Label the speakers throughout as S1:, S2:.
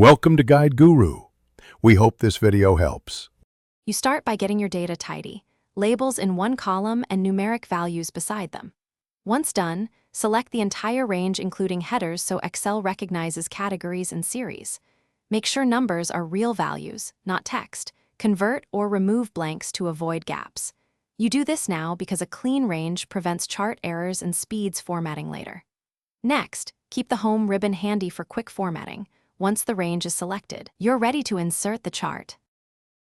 S1: Welcome to Guide Guru. We hope this video helps.
S2: You start by getting your data tidy, labels in one column and numeric values beside them. Once done, select the entire range including headers so Excel recognizes categories and series. Make sure numbers are real values, not text. Convert or remove blanks to avoid gaps. You do this now because a clean range prevents chart errors and speeds formatting later. Next, keep the home ribbon handy for quick formatting. Once the range is selected, you're ready to insert the chart.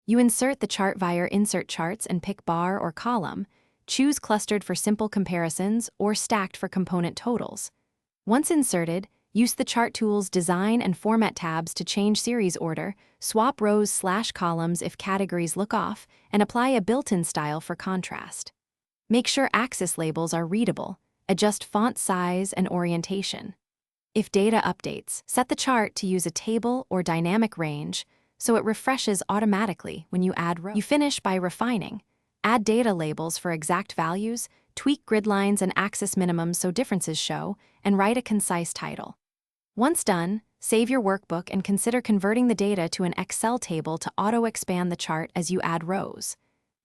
S2: You insert the chart via Insert Charts and pick bar or column. Choose clustered for simple comparisons or stacked for component totals. Once inserted, use the Chart Tool's Design and Format tabs to change series order, swap rows/columns if categories look off, and apply a built-in style for contrast. Make sure axis labels are readable. Adjust font size and orientation. If data updates, set the chart to use a table or dynamic range so it refreshes automatically when you add rows. You finish by refining. Add data labels for exact values, tweak grid lines and axis minimums so differences show, and write a concise title. Once done, save your workbook and consider converting the data to an Excel table to auto-expand the chart as you add rows.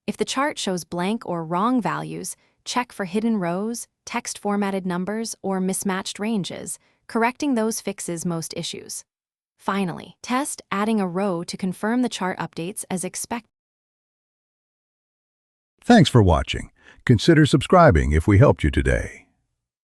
S2: If the chart shows blank or wrong values, check for hidden rows, text-formatted numbers, or mismatched ranges. Correcting those fixes most issues. Finally, test adding a row to confirm the chart updates as expected.
S1: Thanks for watching. Consider subscribing if we helped you today.